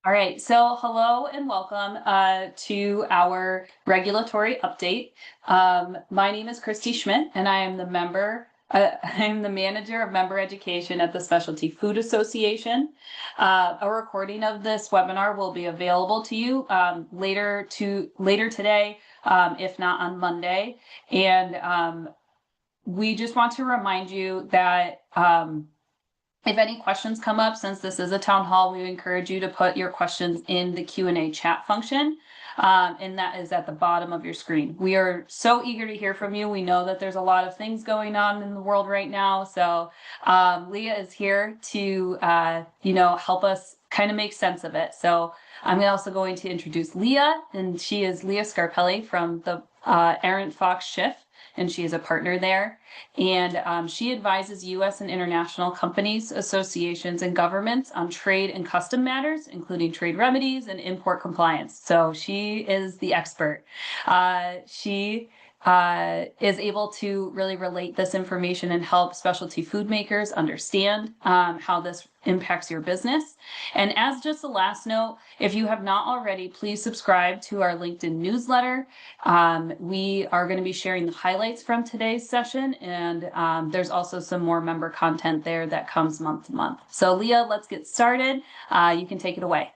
All right, so hello and welcome to our regulatory update. My name is Christy Schmidt, and I am the I'm the manager of member education at the Specialty Food Association. A recording of this webinar will be available to you later today, if not on Monday. And we just want to remind you that. If any questions come up, since this is a town hall, we encourage you to put your questions in the Q&A chat function, and that is at the bottom of your screen. We are so eager to hear from you. We know that there's a lot of things going on in the world right now, so Leah is here to help us kind of make sense of it. So I'm also going to introduce Leah, and she is Leah Scarpelli from the Errant Fox Schiff, and she is a partner there. And she advises U.S. and international companies, associations, and governments on trade and custom matters, including trade remedies and import compliance. So she is the expert. She is able to really relate this information and help specialty food makers understand how this impacts your business. And as just a last note, if you have not already, please subscribe to our LinkedIn newsletter. We are going to be sharing the highlights from today's session, and there's also some more member content there that comes month to month. So Leah, let's get started. You can take it away.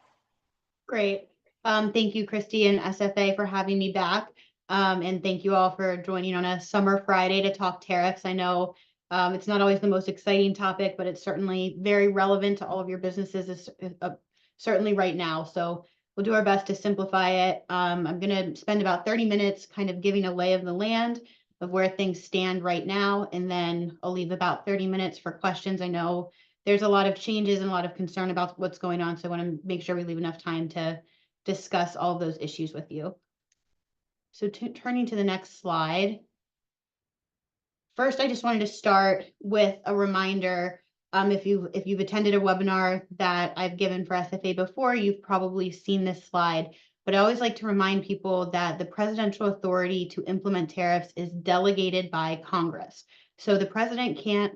Great. Thank you, Christy and SFA, for having me back. And thank you all for joining on a summer Friday to talk tariffs. I know it's not always the most exciting topic, but it's certainly very relevant to all of your businesses, certainly right now. So we'll do our best to simplify it. I'm going to spend about 30 minutes kind of giving a lay of the land of where things stand right now. And then I'll leave about 30 minutes for questions. I know there's a lot of changes and a lot of concern about what's going on. So I want to make sure we leave enough time to discuss all of those issues with you. So turning to the next slide. First, I just wanted to start with a reminder. If you've attended a webinar that I've given for SFA before, you've probably seen this slide. But I always like to remind people that the presidential authority to implement tariffs is delegated by Congress. So the president can't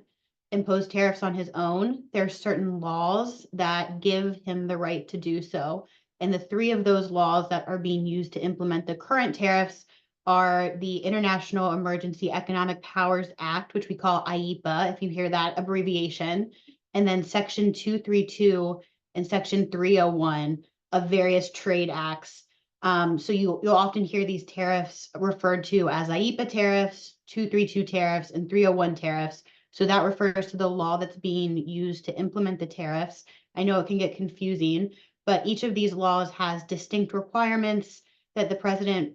impose tariffs on his own. There are certain laws that give him the right to do so. And the three of those laws that are being used to implement the current tariffs are the International Emergency Economic Powers Act, which we call IEEPA, if you hear that abbreviation, and then Section 232 and Section 301 of various trade acts. So you'll often hear these tariffs referred to as IEEPA tariffs, 232 tariffs, and 301 tariffs. So that refers to the law that's being used to implement the tariffs. I know it can get confusing, but each of these laws has distinct requirements that the president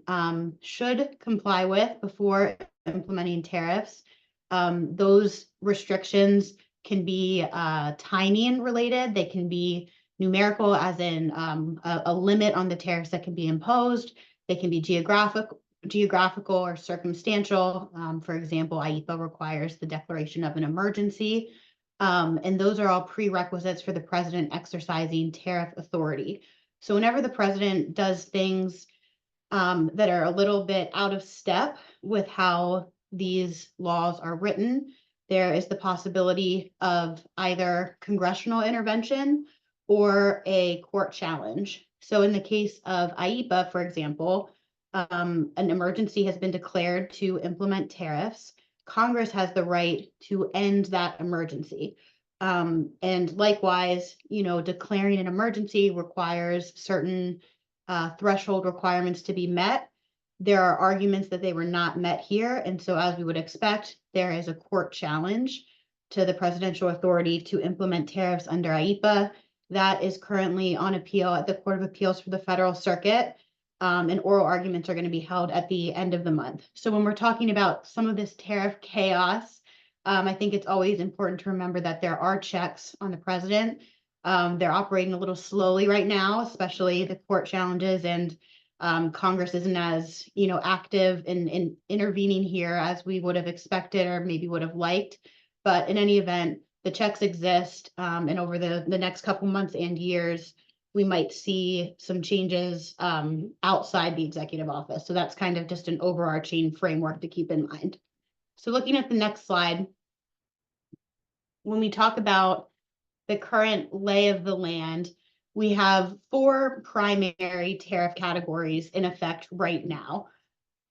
should comply with before implementing tariffs. Those restrictions can be timing related. They can be numerical, as in a limit on the tariffs that can be imposed. They can be geographical or circumstantial. For example, IEEPA requires the declaration of an emergency. And those are all prerequisites for the president exercising tariff authority. So whenever the president does things that are a little bit out of step with how these laws are written, there is the possibility of either congressional intervention or a court challenge. So in the case of IEEPA, for example, an emergency has been declared to implement tariffs. Congress has the right to end that emergency. And likewise, declaring an emergency requires certain threshold requirements to be met. There are arguments that they were not met here. And so as we would expect, there is a court challenge to the presidential authority to implement tariffs under IEEPA. That is currently on appeal at the Court of Appeals for the Federal Circuit. And oral arguments are going to be held at the end of the month. So when we're talking about some of this tariff chaos, I think it's always important to remember that there are checks on the president. They're operating a little slowly right now, especially the court challenges, and Congress isn't as active in intervening here as we would have expected or maybe would have liked. But in any event, the checks exist, and over the next couple months and years, we might see some changes outside the executive office. So that's kind of just an overarching framework to keep in mind. So looking at the next slide, when we talk about the current lay of the land, we have 4 primary tariff categories in effect right now.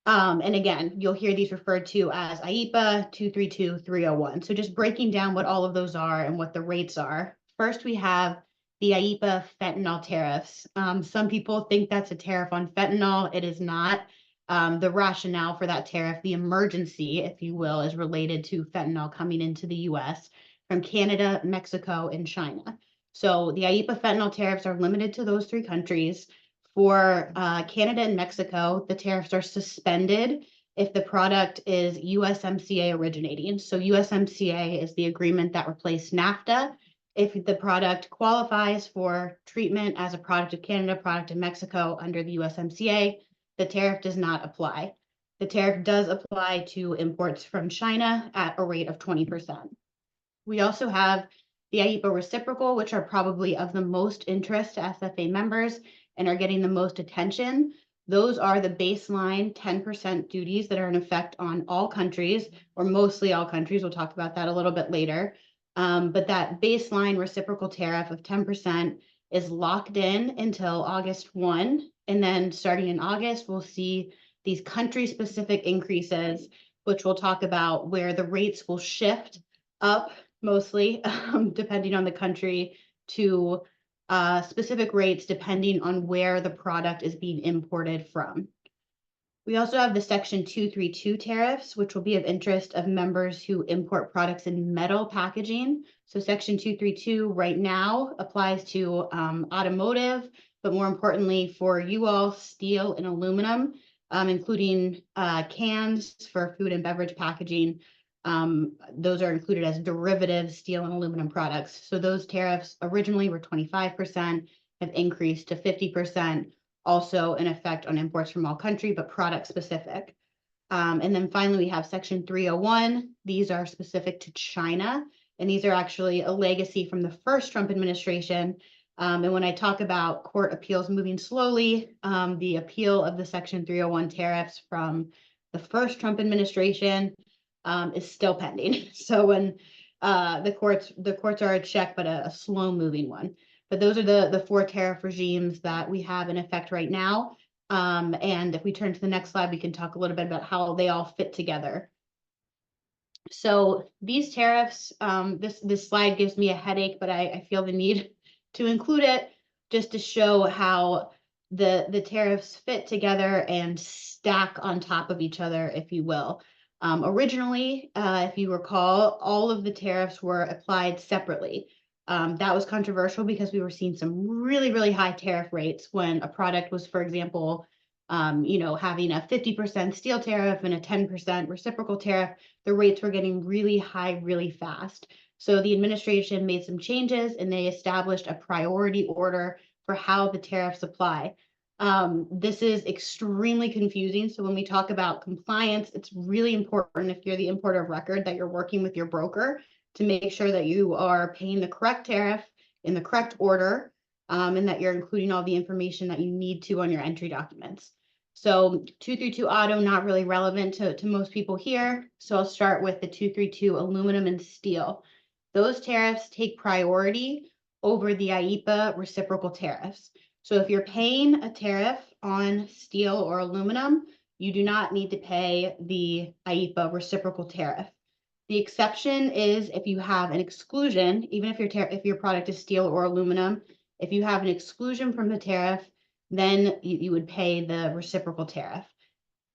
And again, you'll hear these referred to as IEEPA 232, 301. So just breaking down what all of those are and what the rates are. First, we have the IEEPA fentanyl tariffs. Some people think that's a tariff on fentanyl. It is not. The rationale for that tariff, the emergency, if you will, is related to fentanyl coming into the US from Canada, Mexico, and China. So the IEEPA fentanyl tariffs are limited to those 3 countries. For Canada and Mexico, the tariffs are suspended if the product is USMCA originating. So USMCA is the agreement that replaced NAFTA. If the product qualifies for treatment as a product of Canada, product of Mexico under the USMCA, the tariff does not apply. The tariff does apply to imports from China at a rate of 20%. We also have the IEEPA reciprocal, which are probably of the most interest to SFA members and are getting the most attention. Those are the baseline 10% duties that are in effect on all countries, or mostly all countries. We'll talk about that a little bit later. But that baseline reciprocal tariff of 10% is locked in until August 1. And then starting in August, we'll see these country-specific increases, which we'll talk about, where the rates will shift up mostly, depending on the country, to specific rates depending on where the product is being imported from. We also have the Section 232 tariffs, which will be of interest of members who import products in metal packaging. So Section 232 right now applies to automotive, but more importantly for you all, steel and aluminum, including cans for food and beverage packaging. Those are included as derivative steel and aluminum products. So those tariffs originally were 25%, have increased to 50%, also in effect on imports from all country, but product specific. And then finally, we have Section 301. These are specific to China, and these are actually a legacy from the first Trump administration. And when I talk about court appeals moving slowly, the appeal of the Section 301 tariffs from the first Trump administration is still pending. So when the courts are a check, but a slow moving one. But those are the 4 tariff regimes that we have in effect right now. And if we turn to the next slide, we can talk a little bit about how they all fit together. So these tariffs, this slide gives me a headache, but I feel the need to include it just to show how the tariffs fit together and stack on top of each other, if you will. Originally, if you recall, all of the tariffs were applied separately. That was controversial because we were seeing some really, really high tariff rates when a product was, for example, having a 50% steel tariff and a 10% reciprocal tariff. The rates were getting really high, really fast. So the administration made some changes and they established a priority order for how the tariffs apply. This is extremely confusing. So when we talk about compliance, it's really important if you're the importer of record that you're working with your broker to make sure that you are paying the correct tariff in the correct order, and that you're including all the information that you need to on your entry documents. So 232 auto, not really relevant to most people here. So I'll start with the 232 aluminum and steel. Those tariffs take priority over the IEEPA reciprocal tariffs. So if you're paying a tariff on steel or aluminum, you do not need to pay the IEEPA reciprocal tariff. The exception is if you have an exclusion, even if your product is steel or aluminum, if you have an exclusion from the tariff, then you would pay the reciprocal tariff.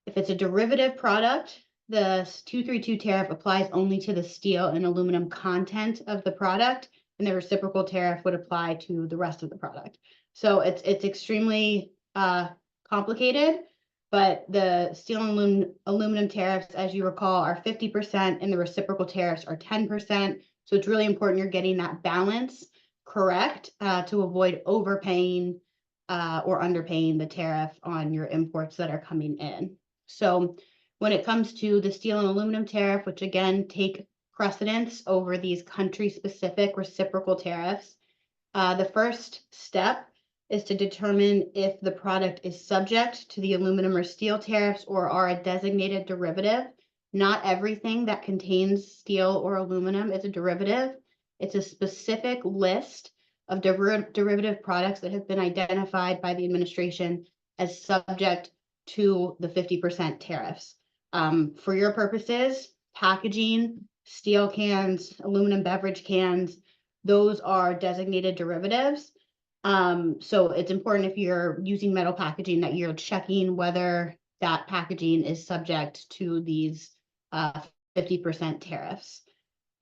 If it's a derivative product, the 232 tariff applies only to the steel and aluminum content of the product, and the reciprocal tariff would apply to the rest of the product. So it's extremely complicated. But the steel and aluminum tariffs, as you recall, are 50%, and the reciprocal tariffs are 10%. So it's really important you're getting that balance correct to avoid overpaying or underpaying the tariff on your imports that are coming in. So when it comes to the steel and aluminum tariff, which again take precedence over these country-specific reciprocal tariffs, the first step is to determine if the product is subject to the aluminum or steel tariffs or are a designated derivative. Not everything that contains steel or aluminum is a derivative. It's a specific list of derivative products that have been identified by the administration as subject to the 50% tariffs. For your purposes, packaging, steel cans, aluminum beverage cans, those are designated derivatives. So it's important if you're using metal packaging that you're checking whether that packaging is subject to these 50% tariffs.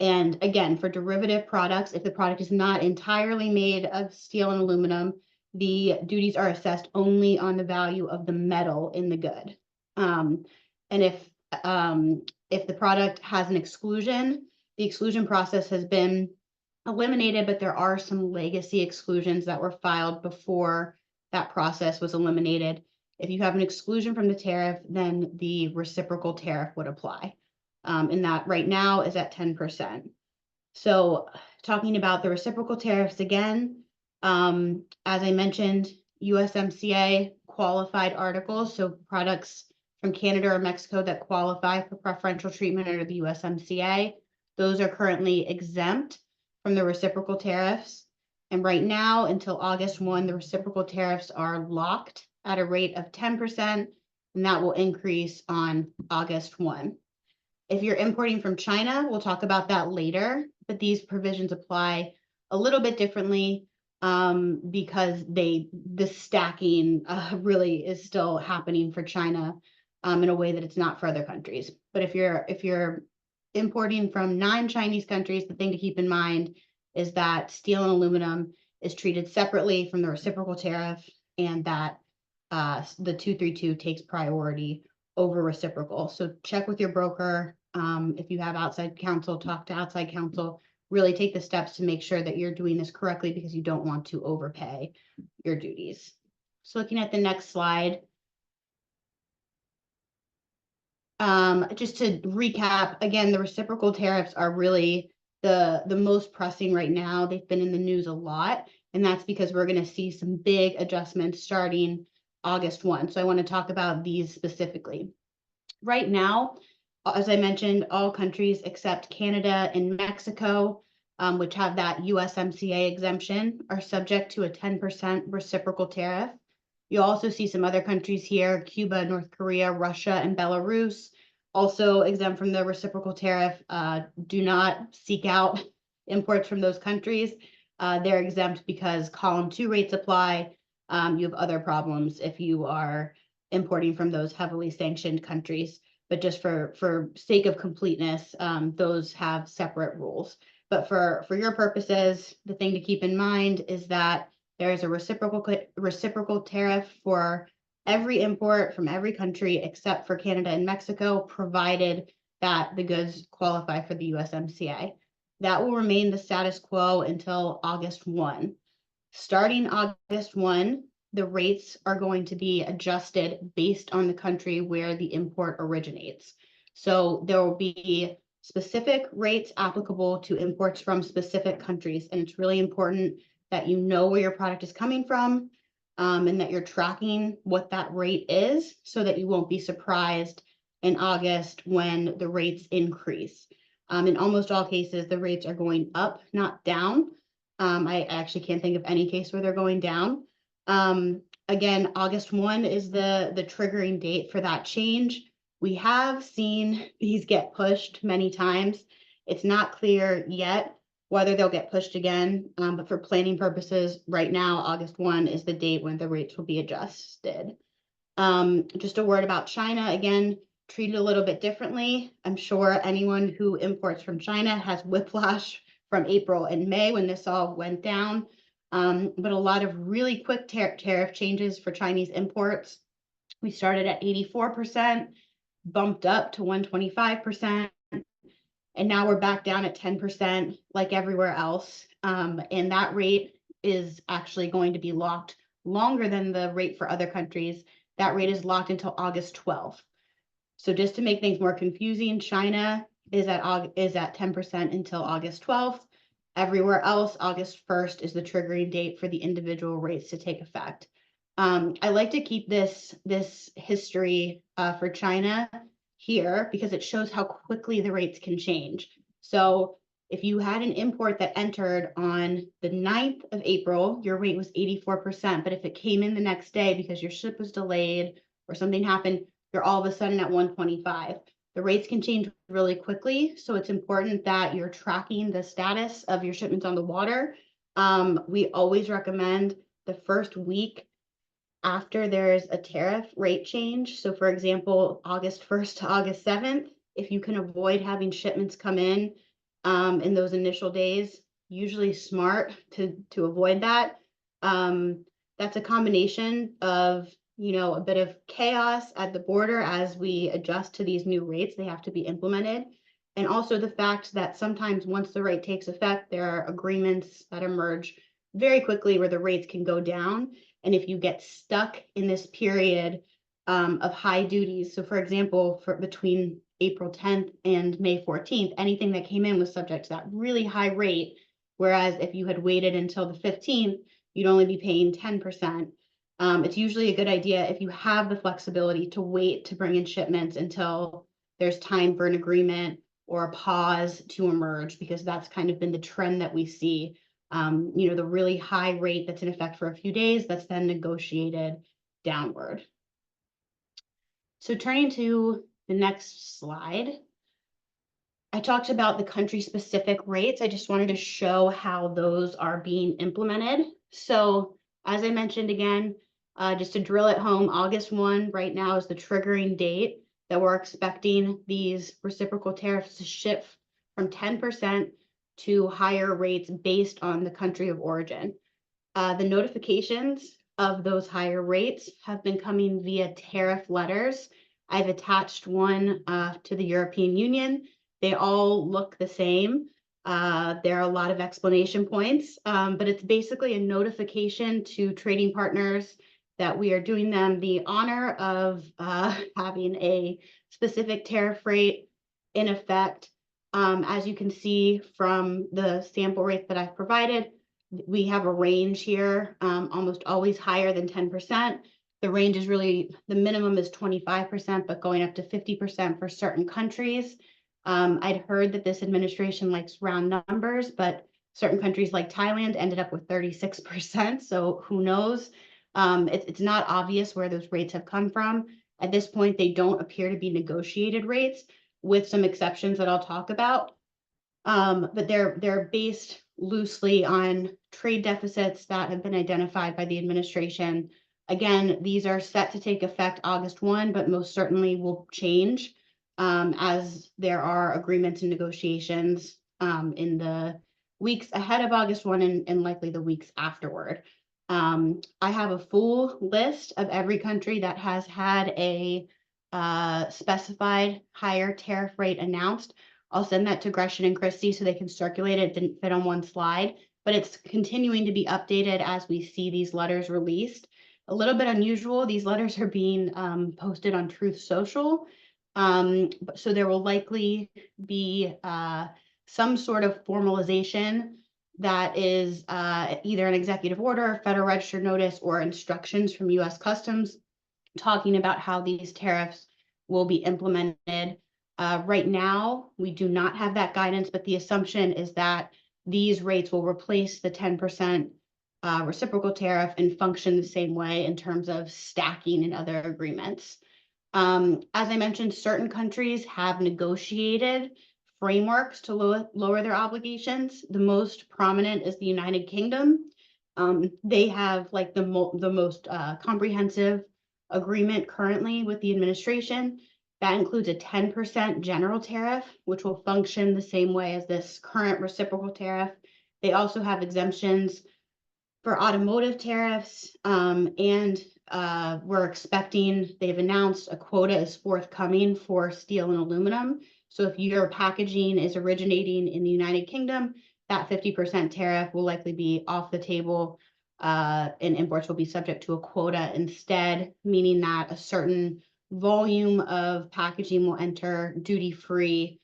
And again, for derivative products, if the product is not entirely made of steel and aluminum, the duties are assessed only on the value of the metal in the good. And if the product has an exclusion, the exclusion process has been eliminated, but there are some legacy exclusions that were filed before that process was eliminated. If you have an exclusion from the tariff, then the reciprocal tariff would apply. And that right now is at 10%. So talking about the reciprocal tariffs again, as I mentioned, USMCA qualified articles, so products from Canada or Mexico that qualify for preferential treatment under the USMCA, those are currently exempt from the reciprocal tariffs. And right now, until August 1, the reciprocal tariffs are locked at a rate of 10%, and that will increase on August 1. If you're importing from China, we'll talk about that later, but these provisions apply a little bit differently because the stacking really is still happening for China in a way that it's not for other countries. But if you're importing from non-Chinese countries, the thing to keep in mind is that steel and aluminum is treated separately from the reciprocal tariff, and that the 232 takes priority over reciprocal. So check with your broker. If you have outside counsel, talk to outside counsel, really take the steps to make sure that you're doing this correctly because you don't want to overpay your duties. So looking at the next slide, just to recap, again, the reciprocal tariffs are really the most pressing right now. They've been in the news a lot, and that's because we're going to see some big adjustments starting August 1. So I want to talk about these specifically. Right now, as I mentioned, all countries except Canada and Mexico, which have that USMCA exemption, are subject to a 10% reciprocal tariff. You also see some other countries here, Cuba, North Korea, Russia, and Belarus, also exempt from the reciprocal tariff. Do not seek out imports from those countries. They're exempt because column 2 rates apply. You have other problems if you are importing from those heavily sanctioned countries. But just for sake of completeness, those have separate rules. But for your purposes, the thing to keep in mind is that there is a reciprocal tariff for every import from every country except for Canada and Mexico, provided that the goods qualify for the USMCA. That will remain the status quo until August 1. Starting August 1, the rates are going to be adjusted based on the country where the import originates. So there will be specific rates applicable to imports from specific countries. And it's really important that you know where your product is coming from and that you're tracking what that rate is so that you won't be surprised in August when the rates increase. In almost all cases, the rates are going up, not down. I actually can't think of any case where they're going down. Again, August 1 is the triggering date for that change. We have seen these get pushed many times. It's not clear yet whether they'll get pushed again, but for planning purposes, right now, August 1 is the date when the rates will be adjusted. Just a word about China, again, treated a little bit differently. I'm sure anyone who imports from China has whiplash from April and May when this all went down. But a lot of really quick tariff changes for Chinese imports. We started at 84%, bumped up to 125%, and now we're back down at 10% like everywhere else. And that rate is actually going to be locked longer than the rate for other countries. That rate is locked until August 12th. So just to make things more confusing, China is at 10% until August 12th. Everywhere else, August 1st is the triggering date for the individual rates to take effect. I like to keep this history for China here because it shows how quickly the rates can change. So If you had an import that entered on the 9th of April, your rate was 84%. But if it came in the next day because your ship was delayed or something happened, you're all of a sudden at 125. The rates can change really quickly, so it's important that you're tracking the status of your shipments on the water. We always recommend the first week after there's a tariff rate change. So for example, August 1st to August 7th, if you can avoid having shipments come in those initial days, usually smart to avoid that. That's a combination of, a bit of chaos at the border as we adjust to these new rates. They have to be implemented. And also the fact that sometimes once the rate takes effect, there are agreements that emerge very quickly where the rates can go down. And if you get stuck in this period of high duties, so for example, between April 10th and May 14th, anything that came in was subject to that really high rate. Whereas if you had waited until the 15th, you'd only be paying 10%. It's usually a good idea if you have the flexibility to wait to bring in shipments until there's time for an agreement or a pause to emerge, because that's kind of been the trend that we see. The really high rate that's in effect for a few days, that's then negotiated downward. So turning to the next slide, I talked about the country-specific rates. I just wanted to show how those are being implemented. So as I mentioned again, just to drill it home, August 1 right now is the triggering date that we're expecting these reciprocal tariffs to shift from 10% to higher rates based on the country of origin. The notifications of those higher rates have been coming via tariff letters. I've attached one to the European Union. They all look the same. There are a lot of explanation points, but it's basically a notification to trading partners that we are doing them the honor of having a specific tariff rate in effect. As you can see from the sample rates that I've provided, we have a range here, almost always higher than 10%. The range is really, the minimum is 25%, but going up to 50% for certain countries. I'd heard that this administration likes round numbers, but certain countries like Thailand ended up with 36%. So who knows? It's not obvious where those rates have come from. At this point, they don't appear to be negotiated rates, with some exceptions that I'll talk about. But they're based loosely on trade deficits that have been identified by the administration. Again, these are set to take effect August 1, but most certainly will change as there are agreements and negotiations in the weeks ahead of August 1 and likely the weeks afterward. I have a full list of every country that has had a specified higher tariff rate announced. I'll send that to Gresham and Christie so they can circulate it. It didn't fit on one slide, but it's continuing to be updated as we see these letters released. A little bit unusual, these letters are being posted on Truth Social. So there will likely be some sort of formalization that is either an executive order, federal register notice, or instructions from US Customs talking about how these tariffs will be implemented. Right now, we do not have that guidance, but the assumption is that these rates will replace the 10% reciprocal tariff and function the same way in terms of stacking and other agreements. As I mentioned, certain countries have negotiated frameworks to lower their obligations. The most prominent is the United Kingdom. They have like the most comprehensive agreement currently with the administration. That includes a 10% general tariff, which will function the same way as this current reciprocal tariff. They also have exemptions for automotive tariffs, and we're expecting, they've announced a quota is forthcoming for steel and aluminum. So if your packaging is originating in the United Kingdom, that 50% tariff will likely be off the table, and imports will be subject to a quota instead, meaning that a certain volume of packaging will enter duty-free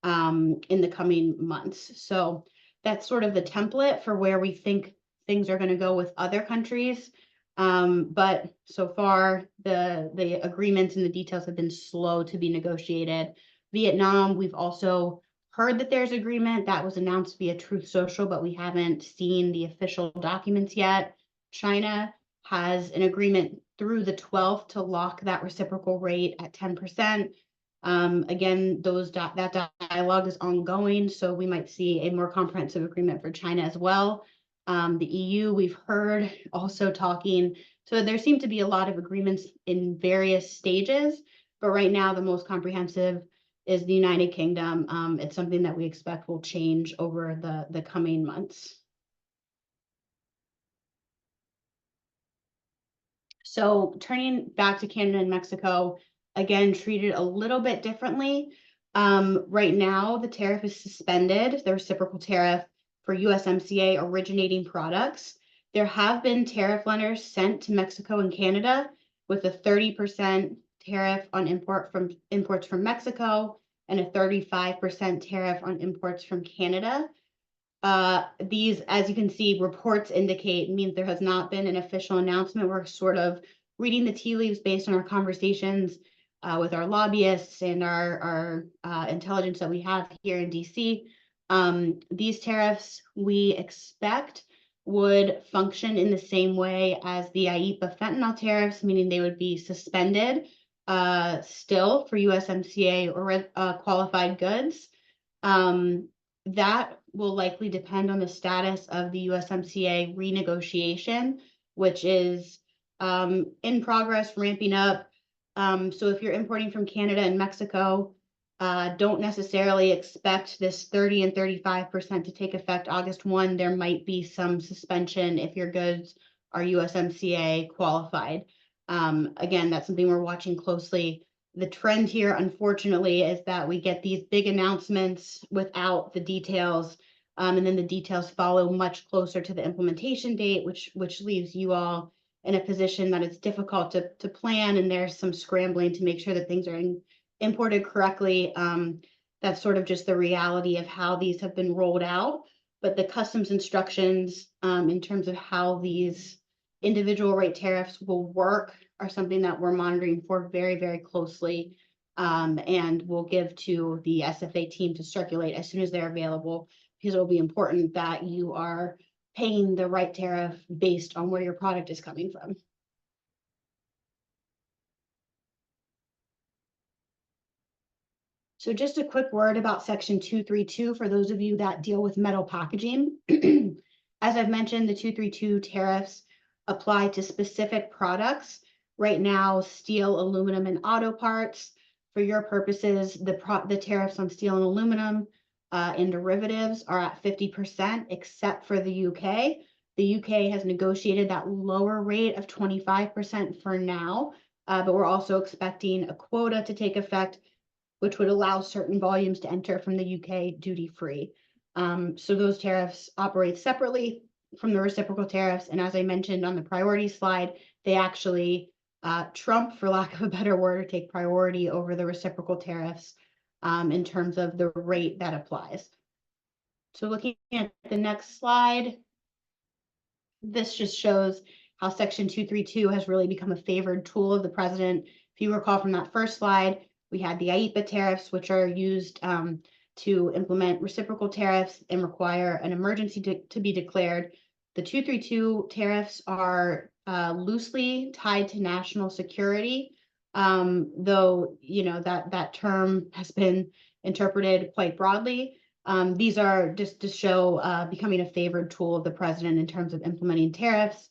in the coming months. So that's sort of the template for where we think things are going to go with other countries. But so far, the agreements and the details have been slow to be negotiated. Vietnam, we've also heard that there's agreement that was announced via Truth Social, but we haven't seen the official documents yet. China has an agreement through the 12th to lock that reciprocal rate at 10%. Again, that dialogue is ongoing, so we might see a more comprehensive agreement for China as well. The EU, we've heard also talking. So there seem to be a lot of agreements in various stages, but right now the most comprehensive is the United Kingdom. It's something that we expect will change over the coming months. So turning back to Canada and Mexico, again, treated a little bit differently. Right now, the tariff is suspended, the reciprocal tariff for USMCA originating products. There have been tariff letters sent to Mexico and Canada with a 30% tariff on imports from Mexico and a 35% tariff on imports from Canada. These, as you can see, reports indicate means there has not been an official announcement. We're sort of reading the tea leaves based on our conversations with our lobbyists and our intelligence that we have here in DC. These tariffs we expect would function in the same way as the IEEPA fentanyl tariffs, meaning they would be suspended still for USMCA or qualified goods. That will likely depend on the status of the USMCA renegotiation, which is in progress, ramping up. So if you're importing from Canada and Mexico, don't necessarily expect this 30 and 35% to take effect August 1. There might be some suspension if your goods are USMCA qualified. Again, that's something we're watching closely. The trend here, unfortunately, is that we get these big announcements without the details, and then the details follow much closer to the implementation date, which leaves you all in a position that it's difficult to plan, and there's some scrambling to make sure that things are imported correctly. That's sort of just the reality of how these have been rolled out. But the customs instructions in terms of how these individual rate tariffs will work are something that we're monitoring for very, very closely, and we'll give to the SFA team to circulate as soon as they're available, because it'll be important that you are paying the right tariff based on where your product is coming from. So just a quick word about Section 232 for those of you that deal with metal packaging. As I've mentioned, the 232 tariffs apply to specific products. Right now, steel, aluminum, and auto parts. For your purposes, the tariffs on steel and aluminum and derivatives are at 50%, except for the UK. The UK has negotiated that lower rate of 25% for now, but we're also expecting a quota to take effect, which would allow certain volumes to enter from the UK duty-free. So those tariffs operate separately from the reciprocal tariffs. And as I mentioned on the priority slide, they actually trump, for lack of a better word, or take priority over the reciprocal tariffs in terms of the rate that applies. So looking at the next slide, this just shows how Section 232 has really become a favored tool of the president. If you recall from that first slide, we had the IEEPA tariffs, which are used to implement reciprocal tariffs and require an emergency to be declared. The 232 tariffs are loosely tied to national security, though that term has been interpreted quite broadly. These are just to show becoming a favored tool of the president in terms of implementing tariffs.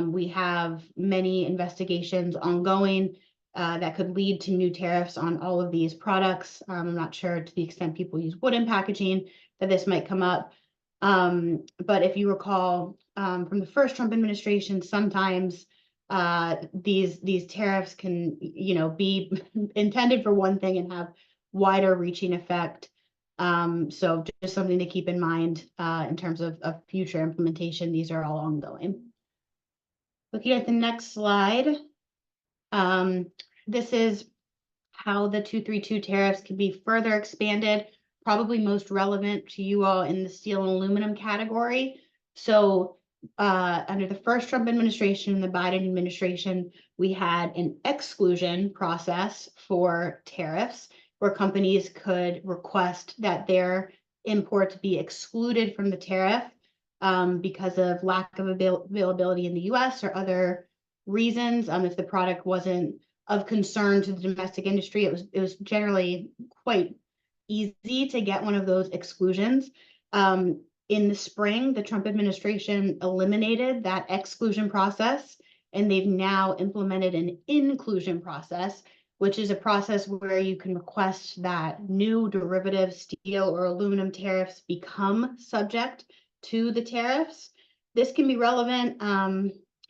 We have many investigations ongoing that could lead to new tariffs on all of these products. I'm not sure to the extent people use wooden packaging that this might come up. But if you recall from the first Trump administration, sometimes these tariffs can be intended for one thing and have wider reaching effect. So just something to keep in mind in terms of future implementation. These are all ongoing. Looking at the next slide, this is how the 232 tariffs can be further expanded, probably most relevant to you all in the steel and aluminum category. So under the first Trump administration and the Biden administration, we had an exclusion process for tariffs. where companies could request that their imports be excluded from the tariff because of lack of availability in the US or other reasons. If the product wasn't of concern to the domestic industry, it was generally quite easy to get one of those exclusions. In the spring, the Trump administration eliminated that exclusion process, and they've now implemented an inclusion process, which is a process where you can request that new derivative steel or aluminum tariffs become subject to the tariffs. This can be relevant,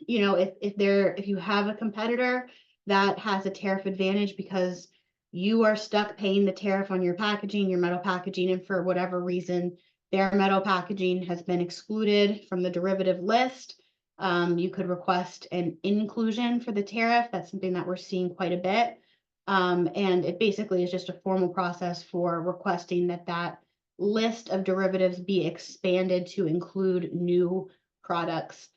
if you have a competitor that has a tariff advantage because you are stuck paying the tariff on your packaging, your metal packaging, and for whatever reason, their metal packaging has been excluded from the derivative list. You could request an inclusion for the tariff. That's something that we're seeing quite a bit. And it basically is just a formal process for requesting that list of derivatives be expanded to include new products.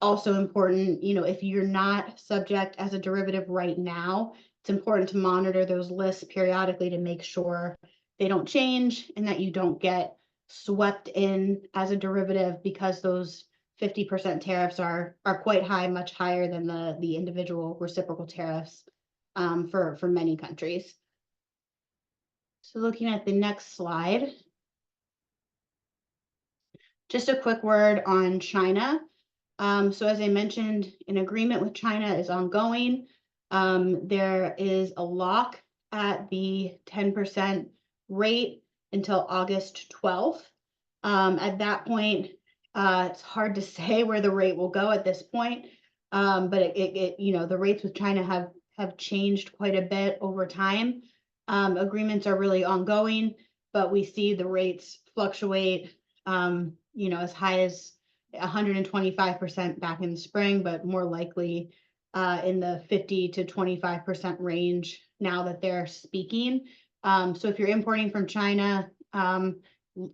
Also important, if you're not subject as a derivative right now, it's important to monitor those lists periodically to make sure they don't change and that you don't get swept in as a derivative, because those 50% tariffs are quite high, much higher than the individual reciprocal tariffs for many countries. So looking at the next slide, just a quick word on China. So as I mentioned, an agreement with China is ongoing. There is a lock at the 10% rate until August 12th. At that point, it's hard to say where the rate will go at this point, but the rates with China have changed quite a bit over time. Agreements are really ongoing, but we see the rates fluctuate, as high as 125% back in the spring, but more likely in the 50 to 25% range now that they're speaking. So if you're importing from China,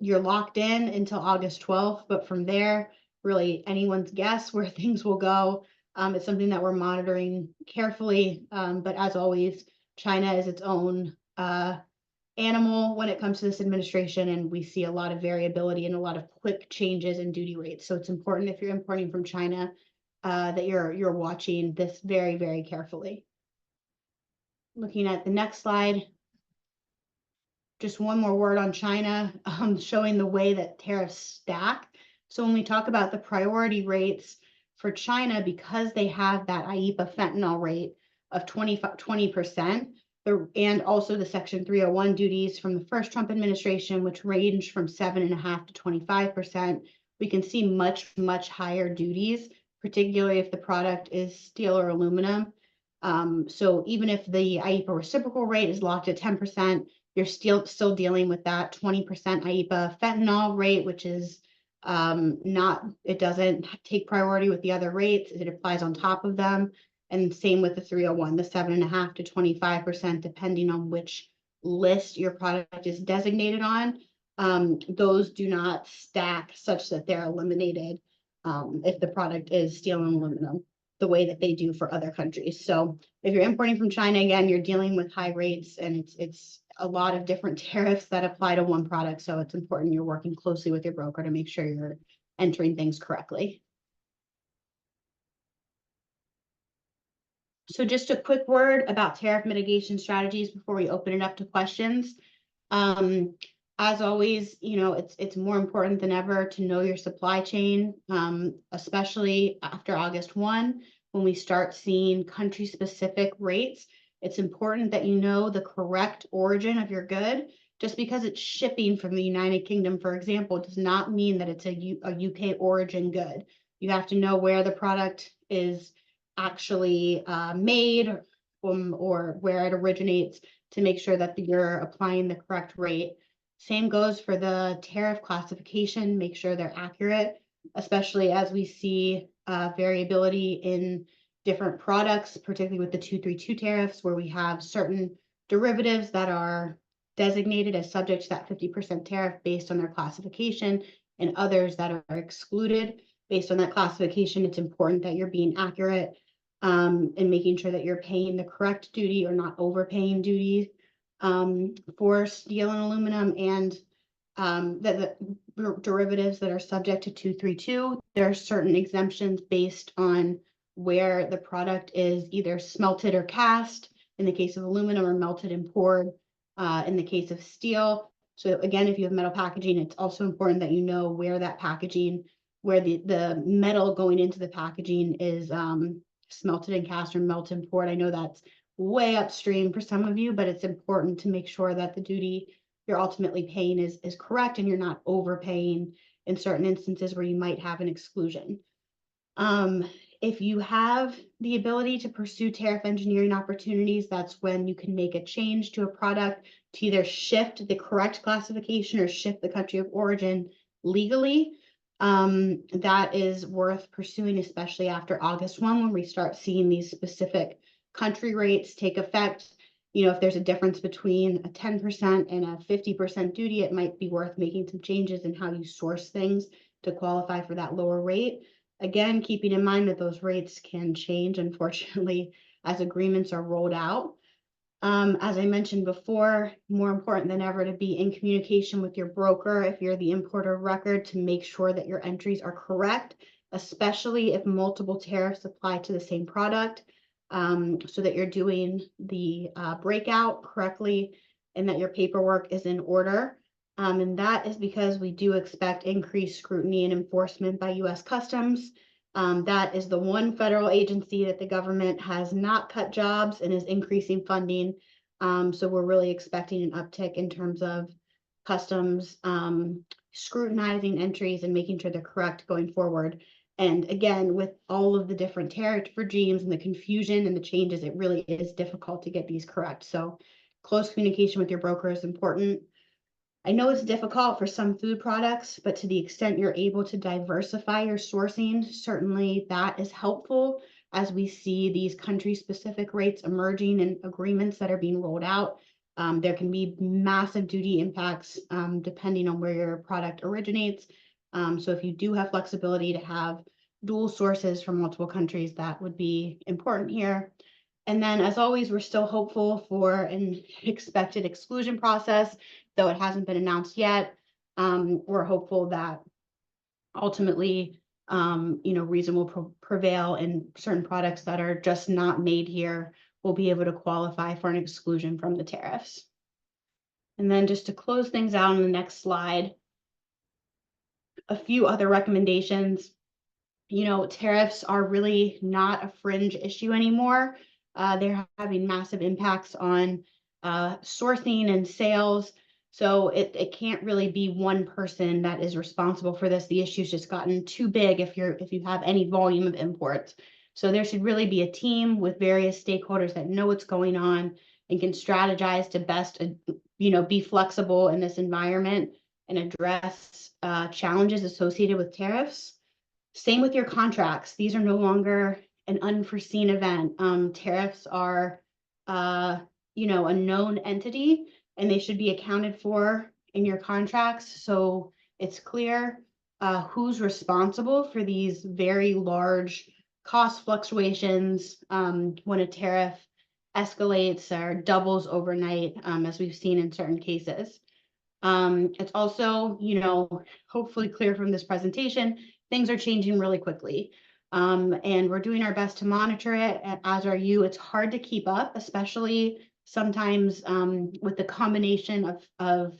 you're locked in until August 12th, but from there, really anyone's guess where things will go. It's something that we're monitoring carefully, but as always, China is its own animal when it comes to this administration, and we see a lot of variability and a lot of quick changes in duty rates. So it's important, if you're importing from China, that you're watching this very, very carefully. Looking at the next slide, just one more word on China, showing the way that tariffs stack. So when we talk about the priority rates for China, because they have that IEEPA fentanyl rate of 20%, and also the Section 301 duties from the first Trump administration, which ranged from 7.5% to 25%, we can see much, much higher duties, particularly if the product is steel or aluminum. So even if the IEEPA reciprocal rate is locked at 10%, you're still dealing with that 20% IEEPA fentanyl rate, which is it doesn't take priority with the other rates. It applies on top of them. And same with the 301, the 7.5% to 25%, depending on which list your product is designated on. Those do not stack such that they're eliminated if the product is steel and aluminum, the way that they do for other countries. So if you're importing from China, again, you're dealing with high rates, and it's a lot of different tariffs that apply to one product. So it's important you're working closely with your broker to make sure you're entering things correctly. So just a quick word about tariff mitigation strategies before we open it up to questions. As always, it's more important than ever to know your supply chain, especially after August 1, when we start seeing country-specific rates. It's important that you know the correct origin of your good. Just because it's shipping from the United Kingdom, for example, does not mean that it's a UK origin good. You have to know where the product is actually made or where it originates to make sure that you're applying the correct rate. Same goes for the tariff classification. Make sure they're accurate, especially as we see variability in different products, particularly with the 232 tariffs, where we have certain derivatives that are designated as subject to that 50% tariff based on their classification, and others that are excluded based on that classification. It's important that you're being accurate and making sure that you're paying the correct duty or not overpaying duty for steel and aluminum and the derivatives that are subject to 232. There are certain exemptions based on where the product is either smelted or cast in the case of aluminum, or melted and poured in the case of steel. So again, if you have metal packaging, it's also important that you know where that packaging, where the metal going into the packaging is smelted and cast or melted and poured. I know that's way upstream for some of you, but it's important to make sure that the duty you're ultimately paying is correct, and you're not overpaying in certain instances where you might have an exclusion. If you have the ability to pursue tariff engineering opportunities, that's when you can make a change to a product to either shift the correct classification or shift the country of origin legally. That is worth pursuing, especially after August 1, when we start seeing these specific country rates take effect. You know, if there's a difference between a 10% and a 50% duty, it might be worth making some changes in how you source things to qualify for that lower rate. Again, keeping in mind that those rates can change, unfortunately, as agreements are rolled out. As I mentioned before, more important than ever to be in communication with your broker if you're the importer of record, to make sure that your entries are correct, especially if multiple tariffs apply to the same product, so that you're doing the breakout correctly and that your paperwork is in order. And that is because we do expect increased scrutiny and enforcement by U.S. Customs. That is the one federal agency that the government has not cut jobs and is increasing funding. So we're really expecting an uptick in terms of Customs scrutinizing entries and making sure they're correct going forward. And again, with all of the different tariff regimes and the confusion and the changes, it really is difficult to get these correct. So close communication with your broker is important. I know it's difficult for some food products, but to the extent you're able to diversify your sourcing, certainly that is helpful as we see these country-specific rates emerging and agreements that are being rolled out. There can be massive duty impacts depending on where your product originates. So if you do have flexibility to have dual sources from multiple countries, that would be important here. And then, as always, we're still hopeful for an expected exclusion process, though it hasn't been announced yet. We're hopeful that ultimately, reason will prevail, and certain products that are just not made here will be able to qualify for an exclusion from the tariffs. And then just to close things out on the next slide, a few other recommendations. Tariffs are really not a fringe issue anymore. They're having massive impacts on sourcing and sales. So it can't really be one person that is responsible for this. The issue's just gotten too big if you have any volume of imports. So there should really be a team with various stakeholders that know what's going on and can strategize to best, be flexible in this environment and address challenges associated with tariffs. Same with your contracts. These are no longer an unforeseen event. Tariffs are, a known entity, and they should be accounted for in your contracts. So it's clear who's responsible for these very large cost fluctuations when a tariff escalates or doubles overnight, as we've seen in certain cases. It's also, hopefully clear from this presentation, things are changing really quickly. And we're doing our best to monitor it, as are you. It's hard to keep up, especially sometimes with the combination of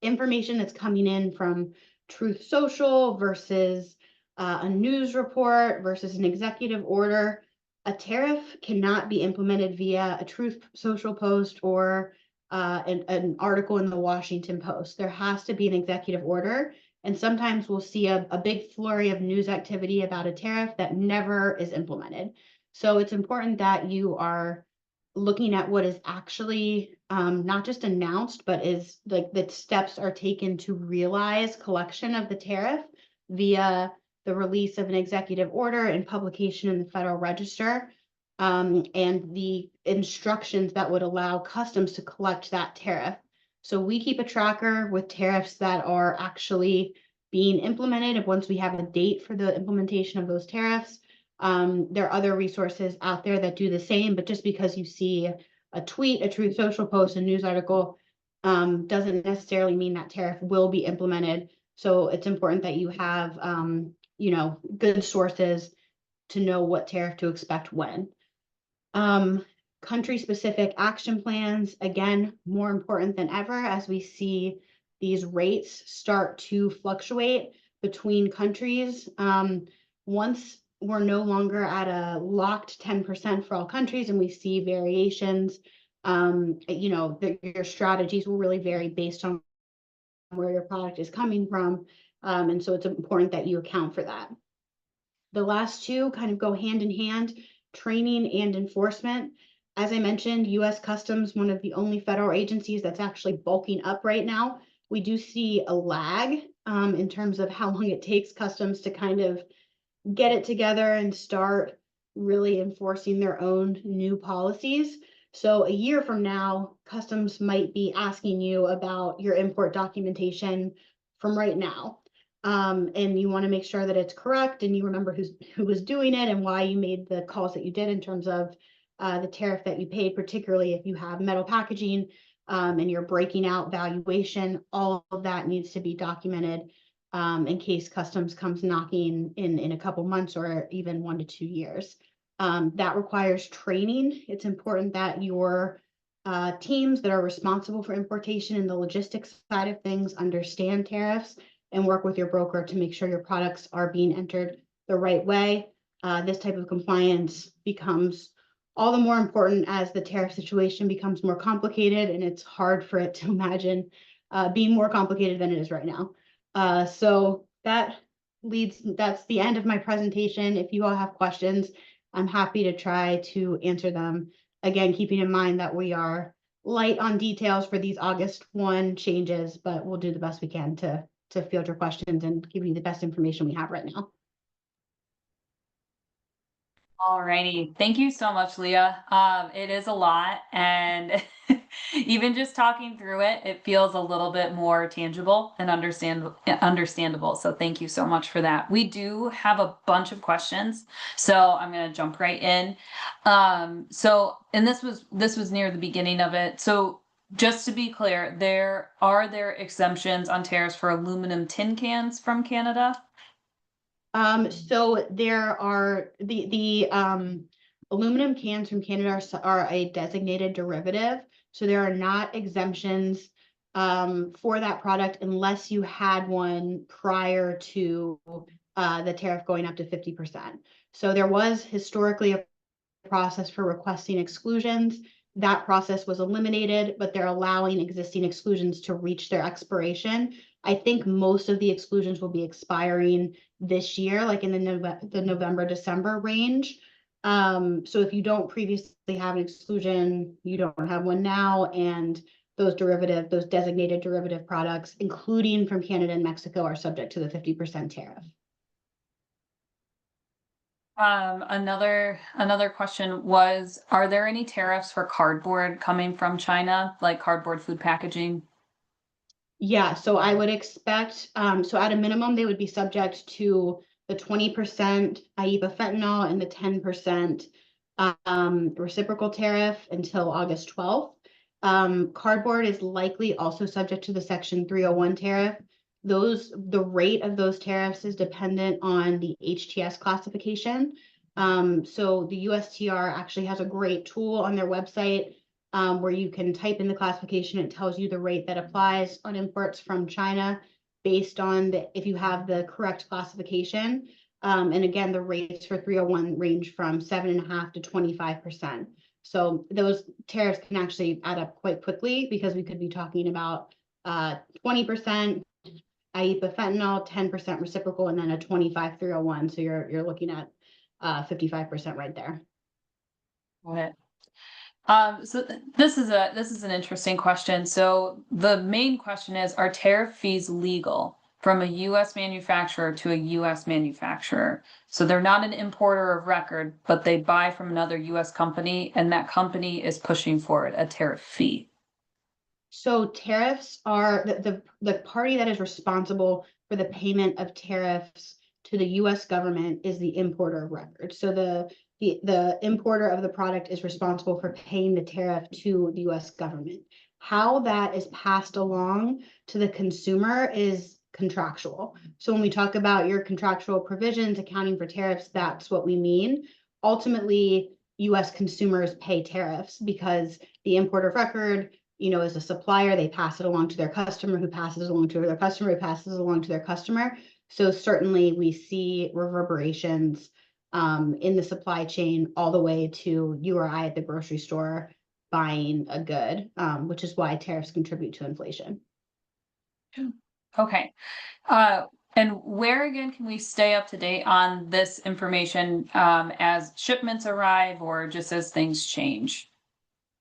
information that's coming in from Truth Social versus a news report versus an executive order. A tariff cannot be implemented via a Truth Social post or an article in the Washington Post. There has to be an executive order. And sometimes we'll see a big flurry of news activity about a tariff that never is implemented. So it's important that you are looking at what is actually not just announced, but is like the steps are taken to realize collection of the tariff via the release of an executive order and publication in the Federal Register, and the instructions that would allow Customs to collect that tariff. So we keep a tracker with tariffs that are actually being implemented. And once we have a date for the implementation of those tariffs, there are other resources out there that do the same. But just because you see a tweet, a Truth Social post, a news article, doesn't necessarily mean that tariff will be implemented. So it's important that you have, good sources to know what tariff to expect when. Country-specific action plans, again, more important than ever as we see these rates start to fluctuate between countries. Once we're no longer at a locked 10% for all countries and we see variations, your strategies will really vary based on where your product is coming from. And so it's important that you account for that. The last two kind of go hand in hand, training and enforcement. As I mentioned, US Customs, one of the only federal agencies that's actually bulking up right now. We do see a lag in terms of how long it takes Customs to kind of get it together and start really enforcing their own new policies. So a year from now, Customs might be asking you about your import documentation from right now. And you want to make sure that it's correct and you remember who was doing it and why you made the calls that you did in terms of the tariff that you paid, particularly if you have metal packaging and you're breaking out valuation. All of that needs to be documented in case Customs comes knocking in a couple months or even 1 to 2 years. That requires training. It's important that your teams that are responsible for importation and the logistics side of things understand tariffs and work with your broker to make sure your products are being entered the right way. This type of compliance becomes all the more important as the tariff situation becomes more complicated, and it's hard for it to imagine being more complicated than it is right now. So that's the end of my presentation. If you all have questions, I'm happy to try to answer them. Again, keeping in mind that we are light on details for these August 1 changes, but we'll do the best we can to field your questions and give you the best information we have right now. All righty. Thank you so much, Leah. It is a lot, and even just talking through it, it feels a little bit more tangible and understandable. So thank you so much for that. We do have a bunch of questions, so I'm going to jump right in. And this was near the beginning of it. So just to be clear, are there exemptions on tariffs for aluminum tin cans from Canada? So there are the aluminum cans from Canada are a designated derivative. So there are not exemptions for that product unless you had one prior to the tariff going up to 50%. So there was historically a process for requesting exclusions. That process was eliminated, but they're allowing existing exclusions to reach their expiration. I think most of the exclusions will be expiring this year, like in the November, December range. So if you don't previously have an exclusion, you don't have one now, and those designated derivative products, including from Canada and Mexico, are subject to the 50% tariff. Another question was, are there any tariffs for cardboard coming from China, like cardboard food packaging? Yeah, so I would expect, so at a minimum, they would be subject to the 20% IEEPA fentanyl and the 10% reciprocal tariff until August 12th. Cardboard is likely also subject to the Section 301 tariff. The rate of those tariffs is dependent on the HTS classification. So the USTR actually has a great tool on their website where you can type in the classification. It tells you the rate that applies on imports from China based on if you have the correct classification. And again, the rates for 301 range from 7.5% to 25%. So those tariffs can actually add up quite quickly because we could be talking about 20% IEEPA fentanyl, 10% reciprocal, and then a 25 301. So you're looking at 55% right there. Got it. So this is an interesting question. So the main question is, are tariff fees legal from a U.S. manufacturer to a U.S. manufacturer? So they're not an importer of record, but they buy from another U.S. company, and that company is pushing for it, a tariff fee. So tariffs are the party that is responsible for the payment of tariffs to to the US government is the importer of record. So the importer of the product is responsible for paying the tariff to the US government. How that is passed along to the consumer is contractual. So when we talk about your contractual provisions accounting for tariffs, that's what we mean. Ultimately, US consumers pay tariffs because the importer of record, is a supplier. They pass it along to their customer, who passes along to their customer, who passes along to their customer. So certainly we see reverberations in the supply chain all the way to you or I at the grocery store buying a good, which is why tariffs contribute to inflation. Okay. And where again can we stay up to date on this information as shipments arrive or just as things change?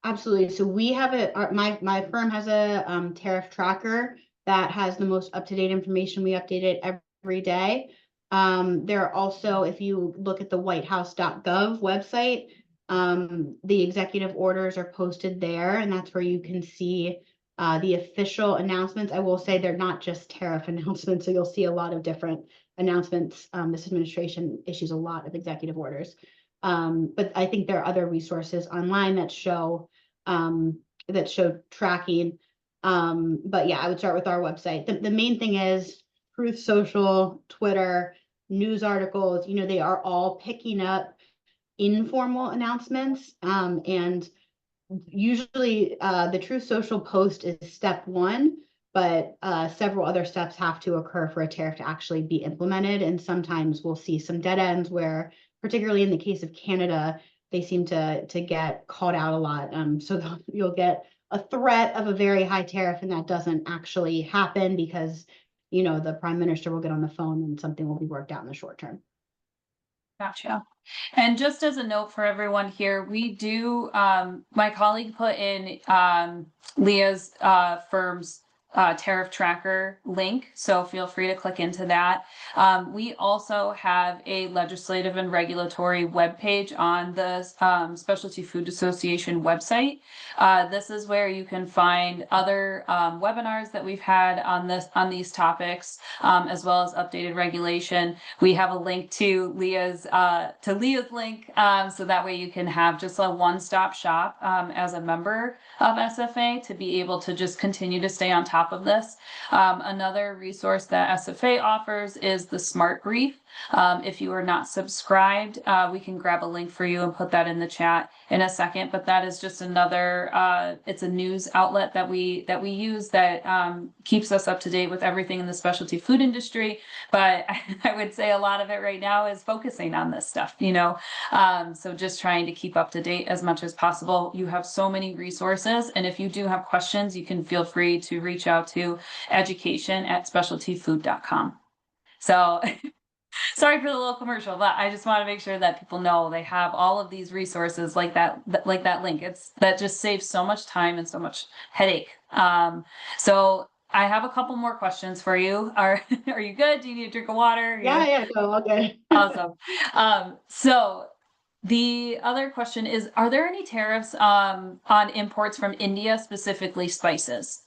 Absolutely. So we have my firm has a tariff tracker that has the most up-to-date information. We update it every day. There are also, if you look at the whitehouse.gov website, the executive orders are posted there, and that's where you can see the official announcements. I will say they're not just tariff announcements, so you'll see a lot of different announcements. This administration issues a lot of executive orders. But I think there are other resources online that show tracking. But yeah, I would start with our website. The main thing is Truth Social, Twitter, news articles, they are all picking up informal announcements. And usually the Truth Social post is step one, but several other steps have to occur for a tariff to actually be implemented. And sometimes we'll see some dead ends where, particularly in the case of Canada, they seem to get called out a lot. So you'll get a threat of a very high tariff, and that doesn't actually happen because, the prime minister will get on the phone and something will be worked out in the short term. Gotcha. And just as a note for everyone here, we do, my colleague put in Leah's firm's tariff tracker link, so feel free to click into that. We also have a legislative and regulatory webpage on the Specialty Food Association website. This is where you can find other webinars that we've had on these topics, as well as updated regulation. We have a link to Leah's link, so that way you can have just a one-stop shop as a member of SFA to be able to just continue to stay on top of this. Another resource that SFA offers is the Smart Brief. If you are not subscribed, we can grab a link for you and put that in the chat in a second. But that is just another, it's a news outlet that we use that keeps us up to date with everything in the specialty food industry. But I would say a lot of it right now is focusing on this stuff, so just trying to keep up to date as much as possible. You have so many resources, and if you do have questions, you can feel free to reach out to education@specialtyfood.com. So sorry for the little commercial, but I just want to make sure that people know they have all of these resources like that link. That just saves so much time and so much headache. So I have a couple more questions for you. Are you good? Do you need a drink of water? Yeah, no, all good. Awesome. So the other question is, are there any tariffs on imports from India, specifically spices?